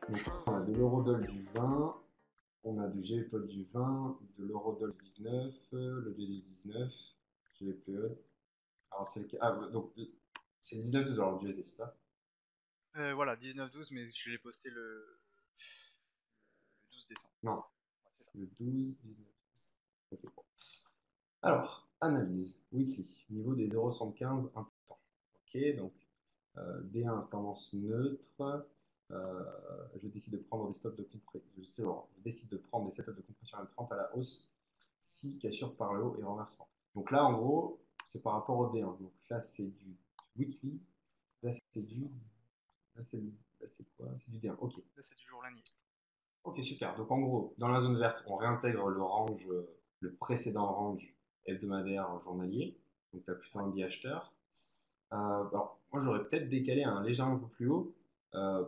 Donc on a de l'eurodoll du 20, on a du GPOD du 20, de l'eurodoll du 19, le du 19, GPOD. Alors c'est lequel? Ah, donc c'est le 19-12 alors le USD, c'est ça? Voilà, 19-12, mais je l'ai posté le 12 décembre. Non, Ouais, c'est ça. le 12, 19, 12. Ok, bon. Alors, analyse, weekly, niveau des 0,75 important. Ok, donc D1 tendance neutre. Euh, je décide de prendre des stops de compression. Je décide de prendre des setups de compression M30 à la hausse si cassure par le haut et renversement. Donc là, en gros, c'est par rapport au D1. Donc là, c'est du weekly. Là, c'est C'est ça. du. Là, c'est quoi? C'est du D1. Ok. Là, c'est du journalier. Ok, super. Donc en gros, dans la zone verte, on réintègre le range, le précédent range hebdomadaire journalier. Donc tu as plutôt Ouais. un biais acheteur. Alors, moi, j'aurais peut-être décalé un légèrement un peu plus haut, euh,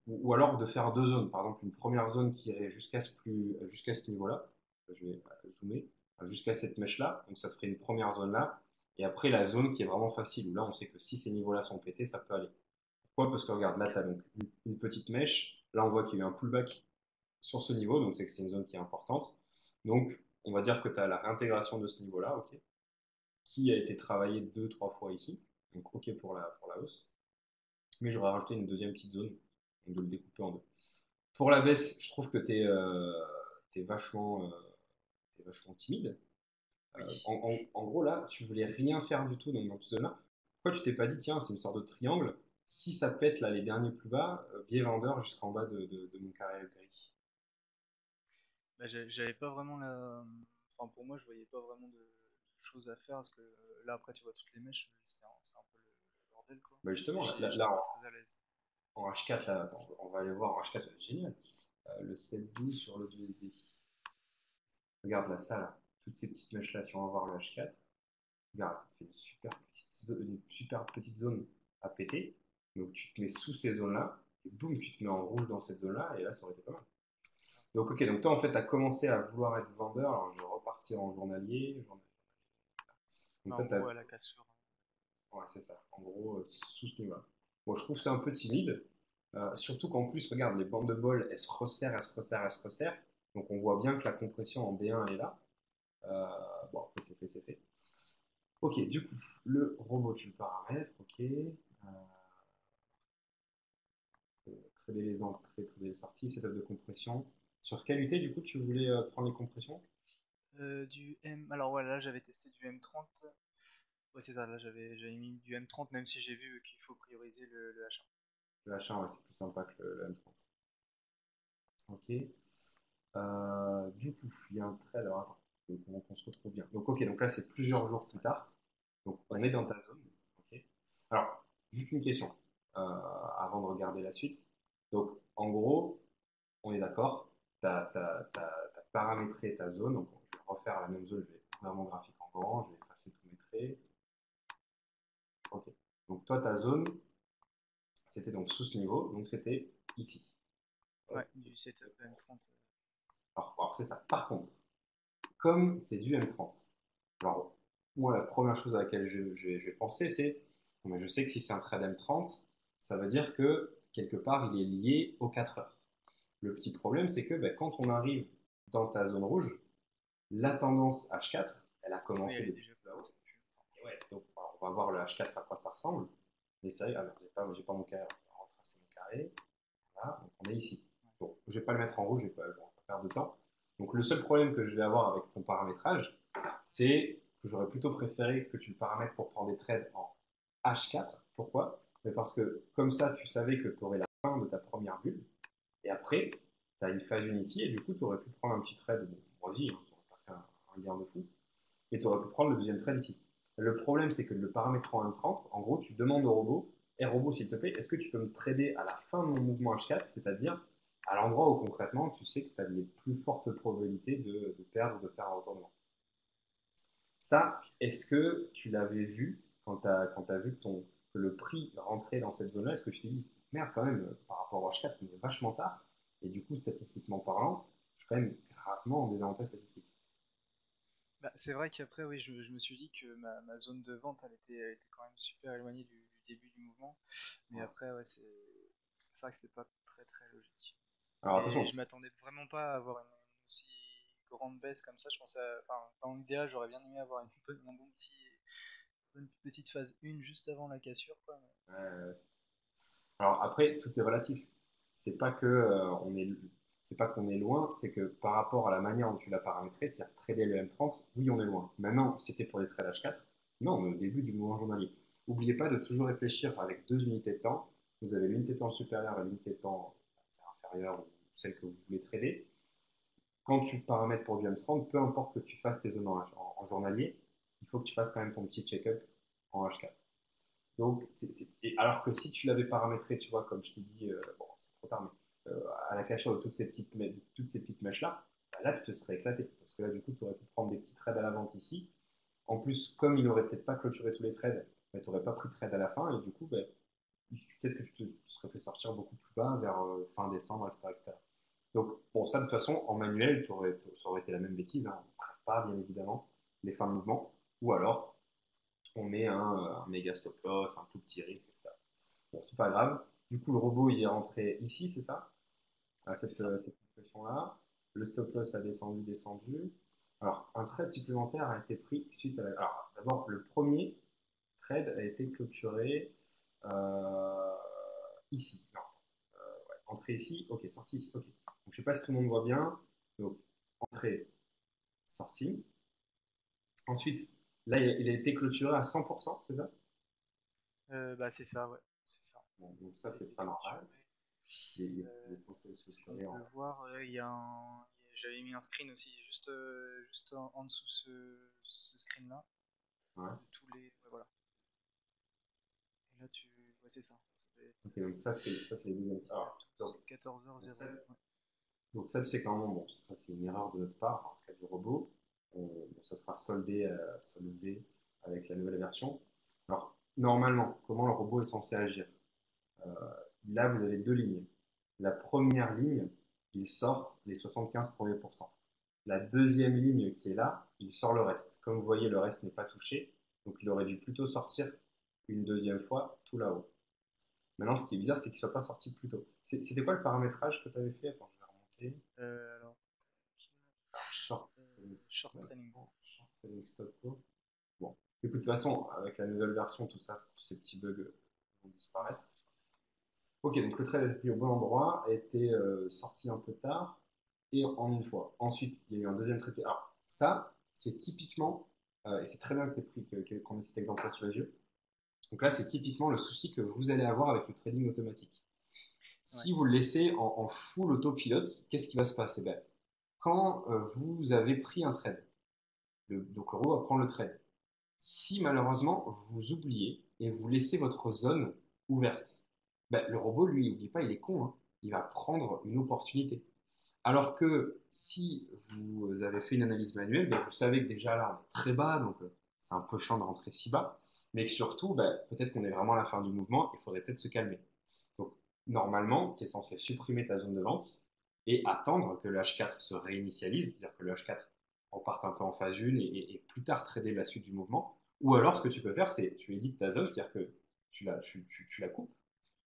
ou alors de faire deux zones. Par exemple, une première zone qui irait jusqu'à ce niveau-là. Je vais zoomer jusqu'à cette mèche-là. Donc, ça te ferait une première zone là. Et après, la zone qui est vraiment facile, où là, on sait que si ces niveaux-là sont pétés, ça peut aller. Pourquoi? Parce que regarde, là, Ok. tu as donc une petite mèche. Là, on voit qu'il y a eu un pullback sur ce niveau, donc c'est que c'est une zone qui est importante. Donc, on va dire que tu as la réintégration de ce niveau-là, ok, qui a été travaillé deux, trois fois ici. Donc, ok pour la hausse. Mais j'aurais rajouté une deuxième petite zone, donc de le découper en deux. Pour la baisse, je trouve que t'es t'es vachement timide. Oui. En gros, là, tu voulais rien faire du tout dans cette zone-là. Pourquoi tu t'es pas dit, tiens, c'est une sorte de triangle. Si ça pète là les derniers plus bas, biais vendeur jusqu'en bas de mon carré gris. Bah, j'avais pas vraiment la. Enfin, pour moi, je voyais pas vraiment de choses à faire parce que là, après, tu vois toutes les mèches, c'est un peu le bordel, quoi. Bah Et justement, j'étais là, pas très à l'aise. en H4, là, attends, on va aller voir en H4, c'est génial. Le 7-12 sur le USD. Regarde là, ça là, toutes ces petites mèches là, si on va voir le H4, regarde, ça te fait une super petite zone à péter. Donc tu te mets sous ces zones-là, et boum, tu te mets en rouge dans cette zone-là, et là, ça aurait été pas mal. Donc ok, donc toi en fait, tu as commencé à vouloir être vendeur, alors je vais repartir en journalier. Donc Bah, toi, en gros, à la cassure. ouais, c'est ça, en gros, sous ce niveau-là. Bon, je trouve que c'est un peu timide, surtout qu'en plus, regarde, les bandes de bol, elles se resserrent, elles se resserrent, elles se resserrent. Donc on voit bien que la compression en D1 elle est là. Euh, bon, après, c'est fait, c'est fait. Ok, du coup, le robot, tu le paramètres, ok. Trader les entrées, trader les sorties, setup de compression. Sur quelle unité, du coup, tu voulais prendre les compressions? Du M. Alors, ouais, là, j'avais testé du M30. Ouais, c'est ça, là, j'avais mis du M30, même si j'ai vu qu'il faut prioriser le H1. Le H1, ouais, c'est plus sympa que le M30. Ok. Du coup, il y a un trade, alors attends, qu'on se retrouve bien. Donc, ok, donc là, c'est plusieurs jours plus tard. Donc, Ouais, on est c'est dans ça. ta zone. Ok. Alors, juste une question avant de regarder la suite. Donc, en gros, on est d'accord, tu as paramétré ta zone. Donc, je vais refaire la même zone. Je vais ouvrir mon graphique en grand. Je vais effacer tous mes traits. Ok. Donc, toi, ta zone, c'était donc sous ce niveau. Donc, c'était ici. Ouais, Ok. du setup M30. Alors, c'est ça. Par contre, comme c'est du M30, alors moi la première chose à laquelle je vais penser c'est, bon, ben, je sais que si c'est un trade M30, ça veut dire que quelque part il est lié aux 4 heures. Le petit problème c'est que ben, quand on arrive dans ta zone rouge, la tendance H4, elle a Oui, commencé elle est depuis déjà tout là-haut. commencée depuis longtemps. Et ouais, donc alors, on va voir le H4 à quoi ça ressemble. Mais c'est vrai, alors j'ai pas mon carré, on va retracer mon carré. Voilà, donc on est ici. Ouais. Bon, je ne vais pas le mettre en rouge, je ne vais pas perdre de temps. Donc le seul problème que je vais avoir avec ton paramétrage, c'est que j'aurais plutôt préféré que tu le paramètres pour prendre des trades en H4. Pourquoi? Mais parce que comme ça, tu savais que tu aurais la fin de ta première bulle, et après, tu as une phase une ici, et du coup, tu aurais pu prendre un petit trade, bon, vas-y, hein, tu n'aurais pas fait un gain de fou, et tu aurais pu prendre le deuxième trade ici. Le problème, c'est que le paramètre en M30, en gros, tu demandes au robot, et robot, s'il te plaît, est-ce que tu peux me trader à la fin de mon mouvement H4, c'est-à-dire à l'endroit où concrètement tu sais que tu as les plus fortes probabilités de perdre ou de faire un retournement. Ça, Ok. est-ce que tu l'avais vu quand tu as vu que le prix rentrait dans cette zone-là? Est-ce que tu t'es dit, merde, quand même, par rapport au H4, on est vachement tard, et du coup, statistiquement parlant, je suis quand même gravement en désavantage statistique. Bah, c'est vrai qu'après, oui, je me suis dit que ma zone de vente, elle était quand même super éloignée du début du mouvement. Mais Ouais. après, ouais, c'est vrai que c'était pas très très logique. Alors Et attention, je m'attendais vraiment pas à avoir une aussi grande baisse comme ça. Je pensais, enfin, dans l'idéal, j'aurais bien aimé avoir un bon petit, une petite phase 1 juste avant la cassure, quoi. euh, alors après, tout est relatif. C'est pas que on est, c'est pas qu'on est loin, c'est que par rapport à la manière dont tu l'as paramétré, c'est-à-dire trader le M30, oui, on est loin. Maintenant, si c'était pour des trades H4, non, on est au début du mouvement journalier. N'oubliez pas de toujours réfléchir avec deux unités de temps. Vous avez l'unité de temps supérieure et l'unité de temps inférieure, ou celle que vous voulez trader. Quand tu paramètres pour du M30, peu importe que tu fasses tes zones en journalier, il faut que tu fasses quand même ton petit check-up en H4. Donc, alors que si tu l'avais paramétré, tu vois, comme je t'ai dit, bon, c'est trop tard, mais à la cachette de toutes ces petites mèches-là, bah là, tu te serais éclaté. Parce que là, du coup, tu aurais pu prendre des petits trades à la vente ici. En plus, comme il n'aurait peut-être pas clôturé tous les trades, bah, tu n'aurais pas pris de trade à la fin. Et du coup, bah, peut-être que tu serais fait sortir beaucoup plus bas vers fin décembre, etc., etc. Donc, bon, ça, de toute façon, en manuel, ça aurait été la même bêtise. Hein. On ne traite pas, bien évidemment, les fins de mouvement. Ou alors, on met un méga stop loss, un tout petit risque, etc. Bon, c'est pas grave. Du coup, le robot, il est rentré ici, c'est ça? À C'est ça. cette position-là. Le stop loss a descendu, descendu. Alors, un trade supplémentaire a été pris suite à la. Alors, d'abord, le premier trade a été clôturé euh, ici. Non, ouais, entrée ici, ok, sortie ici, ok. Donc, je ne sais pas si tout le monde voit bien. Donc, entrée, sortie. Ensuite, là, il a été clôturé à 100%, c'est ça? Bah, c'est ça, ouais. C'est ça. Bon, donc ça, Il a c'est été pas normal. clôturé. Il est censé C'est ce qu'on clôturer peut en. voir. J'avais mis un screen aussi, juste en dessous ce screen-là, Ouais. de tous les. Ouais, voilà. Et là, ouais, c'est ça. Ça doit être Ok, donc ça, c'est les deuxièmes. 10 à Alors, 12, 14h00. donc ça, Ouais. donc ça, c'est quand même, bon, ça, c'est une erreur de notre part, en tout cas du robot. Bon, ça sera soldé avec la nouvelle version. Alors, normalement, comment le robot est censé agir? Euh, Là, vous avez deux lignes. La première ligne, il sort les 75 premiers pourcents. La deuxième ligne qui est là, il sort le reste. Comme vous voyez, le reste n'est pas touché. Donc, il aurait dû plutôt sortir une deuxième fois tout là-haut. Maintenant, ce qui est bizarre, c'est qu'il ne soit pas sorti plus tôt. C'était quoi le paramétrage que tu avais fait? Attends, je vais remonter. Alors, Short short training. short trailing stop go. Bon, écoute, de toute façon, avec la nouvelle version, tout ça, tous ces petits bugs vont Ouais, disparaître. Ok, donc le trade a été pris au bon endroit, a été sorti un peu tard et en une fois. Ensuite, il y a eu un deuxième trade. Alors, ça, c'est typiquement, et c'est très bien que tu aies pris, qu'on ait cet exemple-là sur les yeux. Donc là, c'est typiquement le souci que vous allez avoir avec le trading automatique. ouais. Si vous le laissez en full autopilote, qu'est-ce qui va se passer? Ben, quand vous avez pris un trade, donc le robot va prendre le trade. Si malheureusement vous oubliez et vous laissez votre zone ouverte, ben, le robot, lui, n'oublie pas, il est con, hein. Il va prendre une opportunité. Alors que si vous avez fait une analyse manuelle, ben, vous savez que déjà là, on est très bas, donc c'est un peu chiant de rentrer si bas, mais que surtout, ben, peut-être qu'on est vraiment à la fin du mouvement, il faudrait peut-être se calmer. Donc, normalement, tu es censé supprimer ta zone de vente et attendre que le H4 se réinitialise, c'est-à-dire que le H4 reparte un peu en phase 1 et plus tard trader la suite du mouvement. Ou alors, ce que tu peux faire, c'est tu édites ta zone, c'est-à-dire que tu la coupes,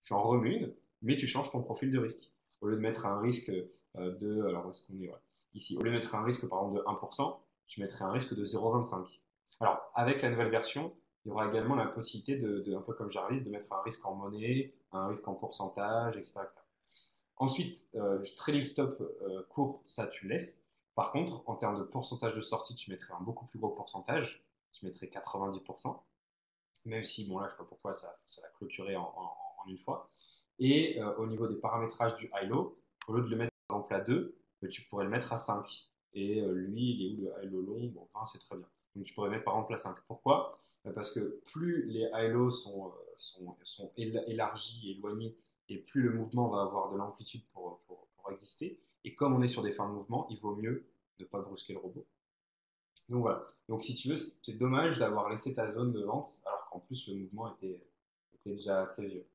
tu en remets une, mais tu changes ton profil de risque. Au lieu de mettre un risque de. Alors, où est-ce qu'on est ouais. Ici, au lieu de mettre un risque par exemple de 1%, tu mettrais un risque de 0,25. Alors, avec la nouvelle version, il y aura également la possibilité un peu comme Jarvis, de mettre un risque en monnaie, un risque en pourcentage, etc. etc. Ensuite, trailing stop court, ça tu laisses. Par contre, en termes de pourcentage de sortie, tu mettrais un beaucoup plus gros pourcentage. Tu mettrais 90%. Même si, bon là, je ne sais pas pourquoi ça l'a clôturé en une fois. Et au niveau des paramétrages du high-low, au lieu de le mettre par exemple à 2, tu pourrais le mettre à 5. Et lui, il est où le high-low long? Bon, 20, c'est très bien. Donc tu pourrais mettre par exemple à 5. Pourquoi? Parce que plus les high-lows sont élargis, éloignés, et plus le mouvement va avoir de l'amplitude pour exister. Et comme on est sur des fins de mouvement, il vaut mieux ne pas brusquer le robot. Donc voilà. Donc si tu veux, c'est dommage d'avoir laissé ta zone de vente alors qu'en plus le mouvement était déjà assez vieux.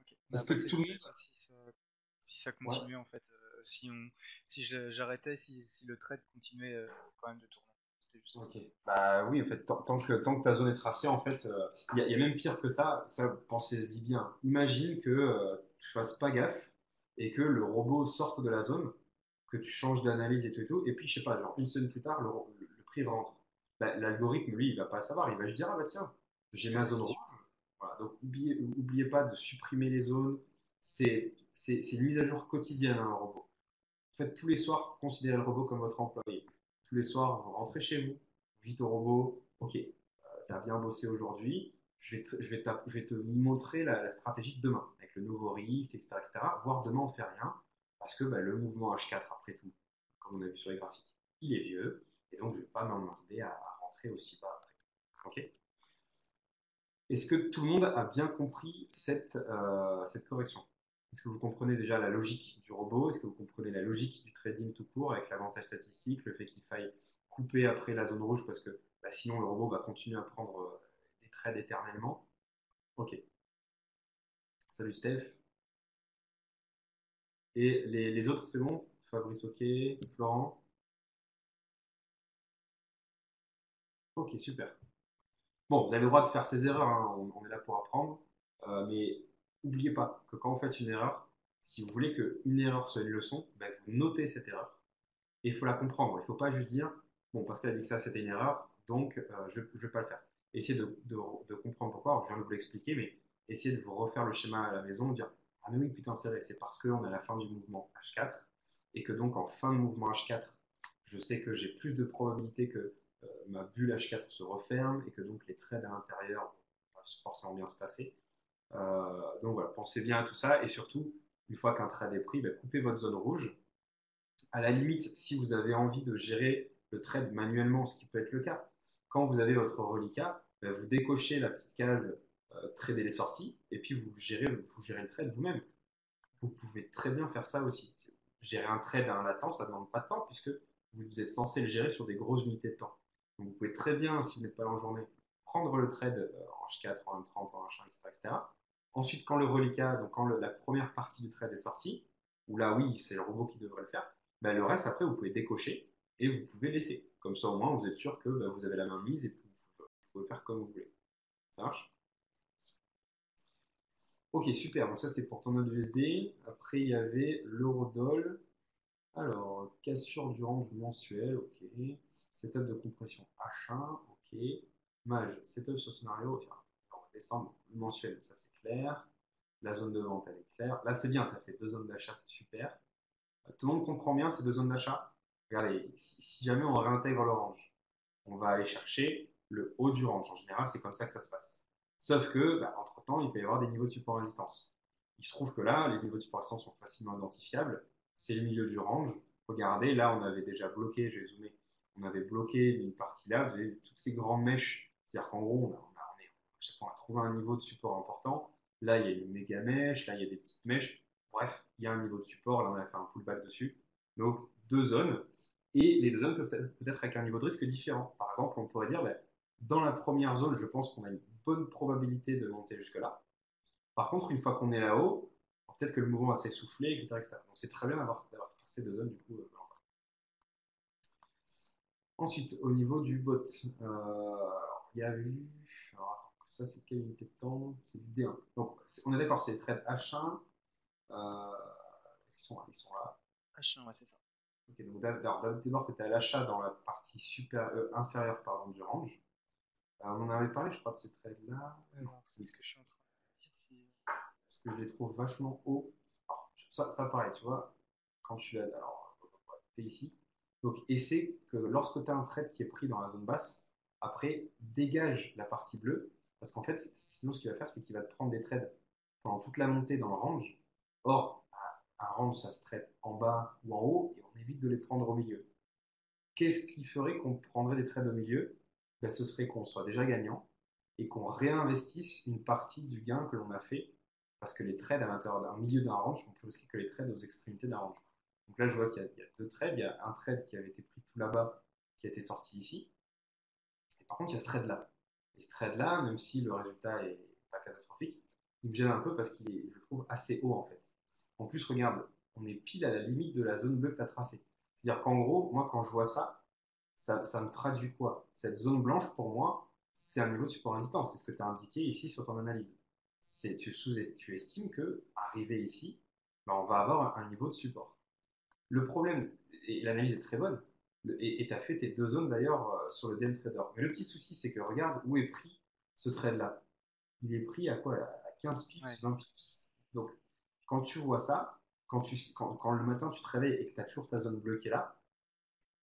Ok. Mais Est-ce que après, c'est tout le je sais monde. pas si ça Ouais. continuait en fait, si j'arrêtais, si le trade continuait quand même de tourner. c'était juste ça. Ok. Bah oui, en fait, tant que ta zone est tracée, en fait, il y a même pire que ça. Ça, pensez-y bien. Imagine que tu fasses pas gaffe et que le robot sorte de la zone, que tu changes d'analyse et tout, et puis je sais pas, genre une semaine plus tard, le prix rentre. Bah, l'algorithme, lui, il va pas savoir. Il va juste dire, ah bah tiens, j'ai ma Ouais, zone bien rouge. sûr. Voilà. Donc oubliez pas de supprimer les zones. C'est une mise à jour quotidienne, hein, un robot. En fait, tous les soirs, considérez le robot comme votre employé. Tous les soirs, vous rentrez chez vous, vous dites au robot, ok, tu as bien bossé aujourd'hui, je vais te montrer la stratégie de demain, avec le nouveau risque, etc., etc. Voire demain, on ne fait rien, parce que bah, le mouvement H4, après tout, comme on a vu sur les graphiques, il est vieux, et donc je ne vais pas m'emmerder à rentrer aussi bas après. Ok. Est-ce que tout le monde a bien compris cette correction? Est-ce que vous comprenez déjà la logique du robot? Est-ce que vous comprenez la logique du trading tout court avec l'avantage statistique, le fait qu'il faille couper après la zone rouge parce que bah, sinon le robot va continuer à prendre des trades éternellement? Ok. Salut Steph. Et les autres, c'est bon? Fabrice, ok. Florent? Ok, super. Bon, vous avez le droit de faire ces erreurs, hein, on est là pour apprendre. Mais n'oubliez pas que quand vous faites une erreur, si vous voulez qu'une erreur soit une leçon, ben, vous notez cette erreur. Et il faut la comprendre. Il ne faut pas juste dire, bon, parce qu'elle a dit que ça, c'était une erreur, donc je ne vais pas le faire. Essayez de comprendre pourquoi. Alors, je viens de vous l'expliquer, mais essayez de vous refaire le schéma à la maison, de dire, ah mais oui, putain, c'est vrai, c'est parce qu'on est à la fin du mouvement H4, et que donc en fin de mouvement H4, je sais que j'ai plus de probabilité que ma bulle H4 se referme, et que donc les trades à l'intérieur vont forcément bien se passer. Donc voilà, pensez bien à tout ça, et surtout, une fois qu'un trade est pris, bah, coupez votre zone rouge. À la limite, si vous avez envie de gérer le trade manuellement, ce qui peut être le cas, quand vous avez votre reliquat, vous décochez la petite case trader les sorties et puis vous gérez le trade vous-même. Vous pouvez très bien faire ça aussi. Gérer un trade à un latent, ça ne demande pas de temps puisque vous êtes censé le gérer sur des grosses unités de temps. Donc vous pouvez très bien, si vous n'êtes pas là en journée, prendre le trade en H4, en M30, en H1, etc., etc. Ensuite, quand le reliquat, donc quand la première partie du trade est sortie, où là, oui, c'est le robot qui devrait le faire, ben, le reste, après, vous pouvez décocher et vous pouvez laisser. Comme ça, au moins, vous êtes sûr que ben, vous avez la main mise et vous pouvez faire comme vous voulez. Ça marche? Ok, super. Donc ça, c'était pour ton node USD. Après, il y avait l'eurodoll. Alors, cassure du range mensuel, ok. Setup de compression H1, ok. Mage, setup sur scénario, ok. On va descendre le mensuel, ça c'est clair. La zone de vente, elle est claire. Là, c'est bien, tu as fait deux zones d'achat, c'est super. Tout le monde comprend bien ces deux zones d'achat? Regardez, si jamais on réintègre l'orange, on va aller chercher le haut du range. En général, c'est comme ça que ça se passe. Sauf que, bah, entre-temps, il peut y avoir des niveaux de support résistance. Il se trouve que là, les niveaux de support résistance sont facilement identifiables. C'est le milieu du range. Regardez, là, on avait déjà bloqué, j'ai zoomé, on avait bloqué une partie là. Vous avez toutes ces grandes mèches. C'est-à-dire qu'en gros, chaque fois, on a trouvé un niveau de support important. Là, il y a une méga mèche, là, il y a des petites mèches. Bref, il y a un niveau de support. Là, on a fait un pullback dessus. Donc, deux zones. Et les deux zones peuvent être peut-être avec un niveau de risque différent. Par exemple, on pourrait dire, ben, dans la première zone, je pense qu'on a une bonne probabilité de monter jusque-là. Par contre, une fois qu'on est là-haut, peut-être que le mouvement va s'essouffler, etc., etc. Donc c'est très bien d'avoir tracé deux zones du coup. Ensuite, au niveau du bot, il y a eu. Alors, attends, ça c'est quelle unité de temps? C'est du D1. Donc on est d'accord, c'est les trades H1. Est-ce qu'ils sont là? Ils sont là. H1, ouais, c'est ça. Ok, donc d'abord, tu étais à l'achat dans la partie inférieure pardon, du range. On en avait parlé, je crois, de ces trades-là. Non, Alors, c'est ce que je suis en train de dire. parce que je les trouve vachement hauts. Alors, ça pareil, tu vois, quand tu es ici. Donc, essaie que lorsque tu as un trade qui est pris dans la zone basse, après, dégage la partie bleue, parce qu'en fait, sinon, ce qu'il va faire, c'est qu'il va te prendre des trades pendant toute la montée dans le range. Or, un range, ça se traite en bas ou en haut, et on évite de les prendre au milieu. Qu'est-ce qui ferait qu'on prendrait des trades au milieu? Ben, ce serait qu'on soit déjà gagnant et qu'on réinvestisse une partie du gain que l'on a fait. Parce que les trades à l'intérieur d'un milieu d'un range sont plus risqués que les trades aux extrémités d'un range. Donc là, je vois qu'il y a deux trades. Il y a un trade qui avait été pris tout là-bas, qui a été sorti ici. Et par contre, il y a ce trade-là. Et ce trade-là, même si le résultat est pas catastrophique, il me gêne un peu parce qu'il est, je le trouve, assez haut en fait. En plus, regarde, on est pile à la limite de la zone bleue que tu as tracée. C'est-à-dire qu'en gros, moi, quand je vois ça, ça me traduit quoi? Cette zone blanche, pour moi, c'est un niveau de support résistance. C'est ce que tu as indiqué ici sur ton analyse. Tu estimes que, arrivé ici, ben, on va avoir un niveau de support. Le problème, et l'analyse est très bonne, et tu as fait tes deux zones d'ailleurs sur le DM Trader. Mais le petit souci, c'est que regarde où est pris ce trade-là. Il est pris à quoi? À 15 Ouais. pips, 20 pips. Donc, quand tu vois ça, quand le matin tu te réveilles et que tu as toujours ta zone bleue qui est là,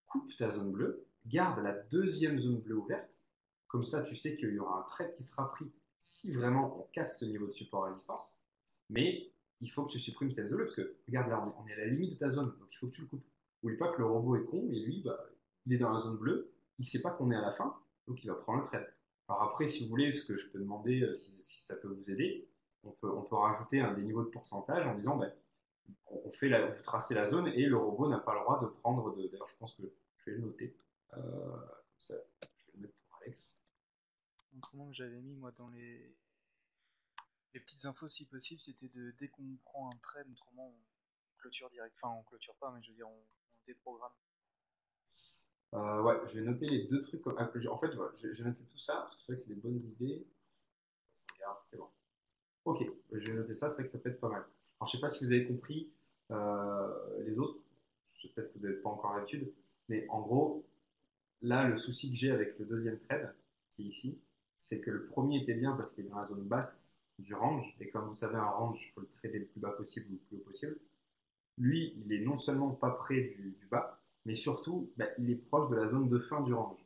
coupe ta zone bleue, garde la deuxième zone bleue ouverte. Comme ça, tu sais qu'il y aura un trade qui sera pris si vraiment on casse ce niveau de support résistance. Mais il faut que tu supprimes cette zone bleue parce que regarde là, on est à la limite de ta zone, donc il faut que tu le coupes. N'oublie pas que le robot est con et lui, bah, il est dans la zone bleue, il ne sait pas qu'on est à la fin, donc il va prendre le trade. Alors après, si vous voulez, ce que je peux demander, si ça peut vous aider, on peut rajouter des niveaux de pourcentage en disant, bah, vous tracez la zone et le robot n'a pas le droit de prendre de. D'ailleurs, je pense que je vais le noter. Comme ça, je vais le mettre pour Alex. Autrement que j'avais mis moi dans les petites infos si possible, c'était de dès qu'on prend un trade, autrement on clôture direct. Enfin on clôture pas, mais je veux dire on déprogramme. Ouais, je vais noter les deux trucs. En fait, voilà, je vais noter tout ça parce que c'est vrai que c'est des bonnes idées. Regarde, c'est bon. Ok, je vais noter ça. C'est vrai que ça peut être pas mal. Alors, je sais pas si vous avez compris les autres. Peut-être que vous n'avez pas encore l'habitude. Mais en gros, là, le souci que j'ai avec le deuxième trade, qui est ici, c'est que le premier était bien parce qu'il est dans la zone basse du range. Et comme vous savez, un range, il faut le trader le plus bas possible ou le plus haut possible. Lui, il est non seulement pas près du bas, mais surtout, bah, il est proche de la zone de fin du range.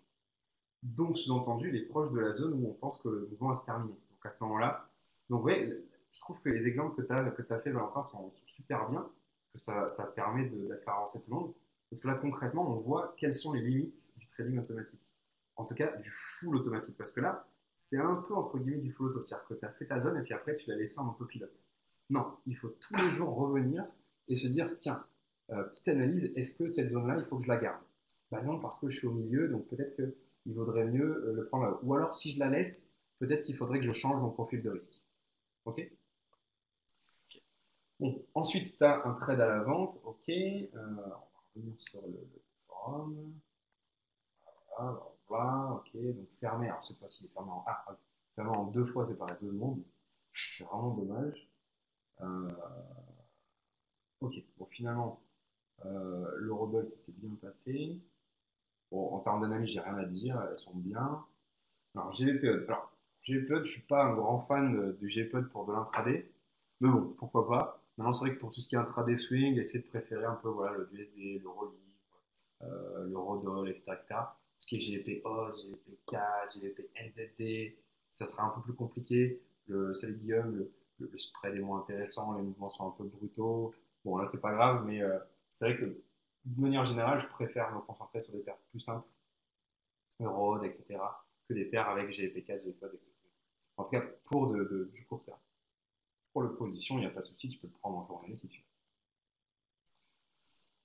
Donc, sous-entendu, il est proche de la zone où on pense que le mouvement va se terminer. Donc, à ce moment-là, donc, ouais, je trouve que les exemples que tu as fait, Valentin, sont super bien, que ça permet de faire avancer tout le monde. Parce que là, concrètement, on voit quelles sont les limites du trading automatique. En tout cas, du full automatique. Parce que là, c'est un peu entre guillemets du full auto. C'est-à-dire que tu as fait ta zone et puis après, tu l'as laissé en autopilote. Non, il faut tous les jours revenir et se dire, tiens, petite analyse, est-ce que cette zone-là, il faut que je la garde? Bah non, parce que je suis au milieu, donc peut-être qu'il vaudrait mieux le prendre là. Ou alors, si je la laisse, peut-être qu'il faudrait que je change mon profil de risque. Ok. Ok. Bon, ensuite, tu as un trade à la vente. Ok. On va revenir sur le forum. Voilà, voilà, ok. Donc fermé. Alors cette fois-ci, il est fermé fermé en deux fois, c'est pareil, 2 secondes. C'est vraiment dommage. Euh, ok. Bon, finalement, l'eurodoll, ça s'est bien passé. Bon, en termes d'analyse, j'ai rien à dire. Elles sont bien. Alors, GVPod. Alors, GVPod, je suis pas un grand fan de GVPod pour de l'intraday. Mais bon, pourquoi pas. Maintenant, c'est vrai que pour tout ce qui est intraday swing, essayer de préférer un peu voilà, le USD, l'euro livre, l'eurodoll, etc., etc. Tout ce qui est GVP Odd, GVP CAD, GVP NZD, ça sera un peu plus compliqué. Salut Guillaume, le spread est moins intéressant, les mouvements sont un peu brutaux. Bon, là, c'est pas grave, mais c'est vrai que de manière générale, je préfère me concentrer sur des paires plus simples Road, etc., que des paires avec GP4, GPod, etc. En tout cas, pour du court terme. Pour l'opposition, il n'y a pas de souci, tu peux le prendre en journée si tu veux.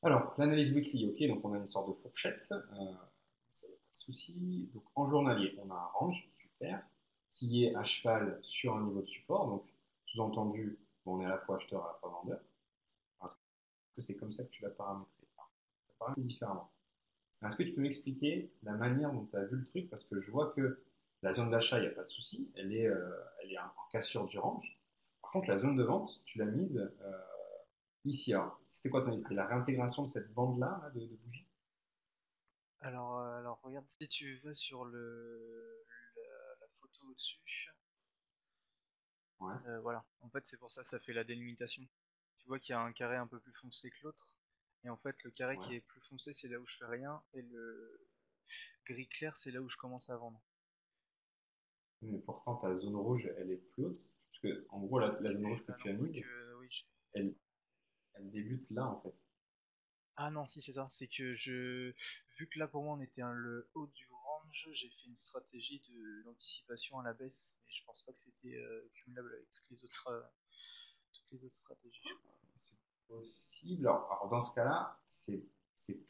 Alors, l'analyse weekly, ok, donc on a une sorte de fourchette, ça n'a pas de souci. Donc en journalier, on a un range, super, qui est à cheval sur un niveau de support, donc sous-entendu, on est à la fois acheteur, à la fois vendeur. Est-ce que c'est comme ça que tu l'as paramétré? Ça paraît différemment. Est-ce que tu peux m'expliquer la manière dont tu as vu le truc? Parce que je vois que la zone d'achat, il n'y a pas de souci, elle est en cassure du range. Par contre, la zone de vente, tu l'as mise ici. Alors, c'était quoi ton idée? C'était la réintégration de cette bande-là de bougies? Alors regarde, si tu vas sur la photo au-dessus, Ouais, voilà. En fait c'est pour ça ça fait la délimitation. Tu vois qu'il y a un carré un peu plus foncé que l'autre. Et en fait le carré ouais. qui est plus foncé c'est là où je fais rien. Et le gris clair c'est là où je commence à vendre. Mais pourtant, ta zone rouge, elle est plus haute. Parce que, en gros, la zone rouge que Ah tu non, as mise, quoique, oui. elle, elle débute là, en fait. Ah non, si c'est ça. C'est que vu que là pour moi on était le haut du range, j'ai fait une stratégie d'anticipation à la baisse. Et je pense pas que c'était cumulable avec toutes les autres stratégies, je crois. C'est possible. Alors, dans ce cas-là, c'est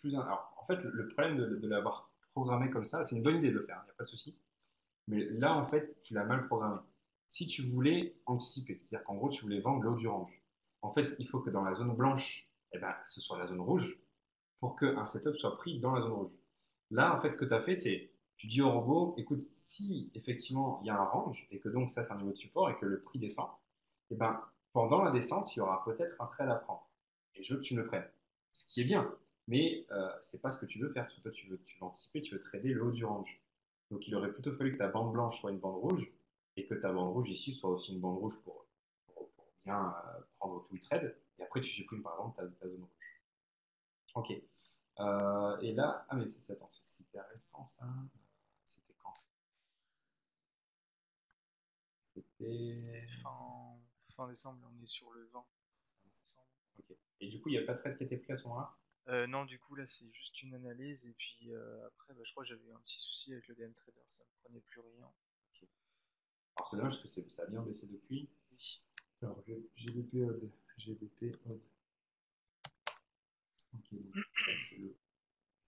plus. Alors, en fait, le problème de l'avoir programmé comme ça, c'est une bonne idée de le faire, il n'y a pas de souci. Mais là, en fait, tu l'as mal programmé. Si tu voulais anticiper, c'est-à-dire qu'en gros, tu voulais vendre le haut du range, en fait, il faut que dans la zone blanche, eh ben, ce soit la zone rouge pour qu'un setup soit pris dans la zone rouge. Là, en fait, ce que tu as fait, c'est tu dis au robot, écoute, si effectivement il y a un range et que donc ça c'est un niveau de support et que le prix descend, et ben pendant la descente, il y aura peut-être un trade à prendre. Et je veux que tu me le prennes. Ce qui est bien, mais c'est pas ce que tu veux faire. Parce que toi, tu veux anticiper, tu veux trader le haut du range. Donc il aurait plutôt fallu que ta bande blanche soit une bande rouge et que ta bande rouge ici soit aussi une bande rouge pour bien prendre tout le trade. Et après, tu supprimes par exemple ta zone rouge. Ok. Et là, ah mais attends, c'est super récent ça. C'était quand? C'était C'était. fin décembre, on est sur le 20 décembre. Ok. Et du coup, il n'y a pas de trade qui a été pris à ce moment-là? Non, du coup, là, c'est juste une analyse. Et puis après, bah, je crois que j'avais eu un petit souci avec le DM Trader. Ça ne prenait plus rien. Ok. Alors c'est dommage parce que ça a bien baissé depuis. Oui. Alors GBP odd. GBP odd. Ok, donc ça c'est le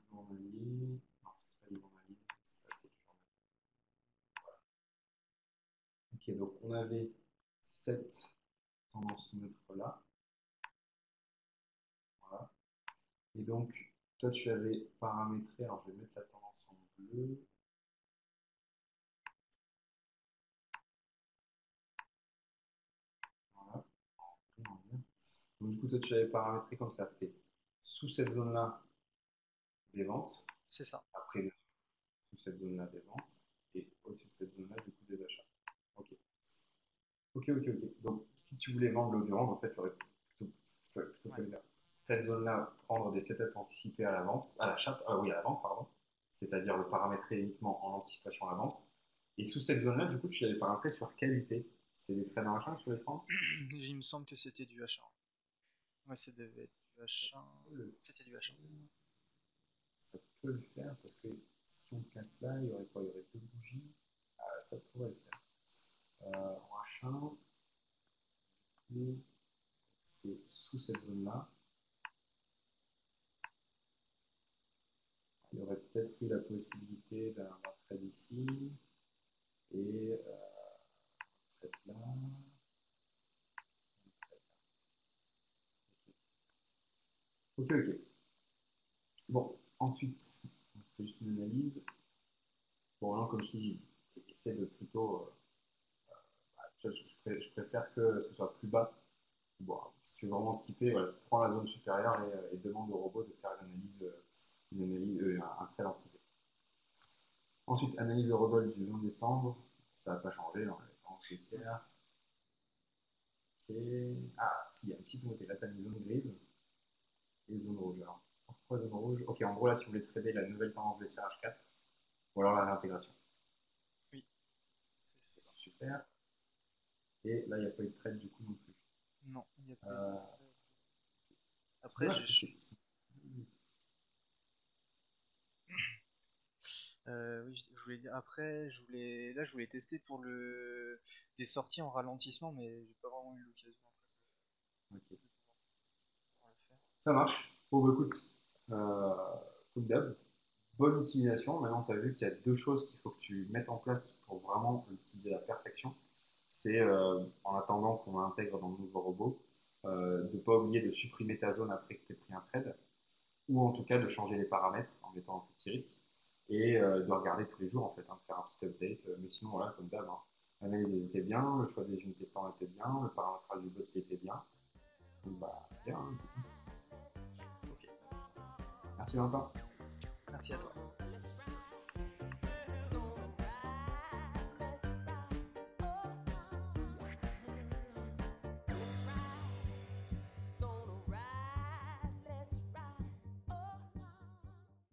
journalier. Non, ça c'est pas le journalier. Ça c'est le journalier. Ok, donc on avait cette tendance neutre là. Voilà. Et donc, toi tu avais paramétré. Alors je vais mettre la tendance en bleu. Voilà. Donc du coup, toi tu avais paramétré comme ça. C'était sous cette zone-là des ventes. C'est ça. Après, sous cette zone-là des ventes. Et au-dessus de cette zone-là, du coup, des achats. Ok. Ok. Donc, si tu voulais vendre l'eau du rang, en fait, tu aurais plutôt Ouais. fait cette zone-là, prendre des setups anticipés à la vente, à l'achat, oui, à la vente, pardon, c'est-à-dire le paramétrer uniquement en anticipation à la vente. Et sous cette zone-là, du coup, tu l'avais paramétré sur qualité. C'était des traits d'achat que tu voulais prendre? Il me semble que c'était du H1. Ouais, ça devait être du Ça H1. peut le C'était du H1. faire, ça peut le faire parce que si on casse là, il y aurait quoi? Il y aurait deux bougies. Ça pourrait le faire. En H1, c'est sous cette zone-là. Il y aurait peut-être eu la possibilité d'un trade ici et un trade là. Ok. Bon, ensuite, c'était juste une analyse. Bon, non, comme je te dis, essaie de plutôt. Je préfère que ce soit plus bas. Bon, si tu veux vraiment anticiper, voilà, prends la zone supérieure et demande au robot de faire un trade anticipé. Ensuite, analyse au rebol du 20 décembre. Ça n'a pas changé dans les tendances Ouais, c'est baissières. ça. Ok. Ah, si, il y a une petite nouveauté. Là, tu as une zone grise et zone rouge. Alors, pourquoi zone rouge? Ok, en gros, là, tu voulais trader la nouvelle tendance baissière H4 ou alors la réintégration. Oui, c'est Okay, ça. super. Et là, il n'y a pas eu de trade du coup non plus. Non, il n'y a pas eu de Euh, trade. c'est Après, dommage parce que. oui, je voulais dire. Après, je voulais tester pour des sorties en ralentissement, mais j'ai pas vraiment eu l'occasion en fait, Ok. de pouvoir le faire. Ça marche. Bon, bah, écoute, euh, comme d'hab, bonne utilisation. Maintenant, tu as vu qu'il y a deux choses qu'il faut que tu mettes en place pour vraiment l'utiliser à la perfection. C'est en attendant qu'on l'intègre dans le nouveau robot, de ne pas oublier de supprimer ta zone après que tu aies pris un trade, ou en tout cas de changer les paramètres en mettant un petit risque, et de regarder tous les jours en fait, hein, de faire un petit update. Mais sinon, voilà, comme d'hab, hein, l'analyse était bien, le choix des unités de temps était bien, le paramétrage du bot il était bien. Donc, bah, bien, hein, écoute. Ok. Merci Valentin.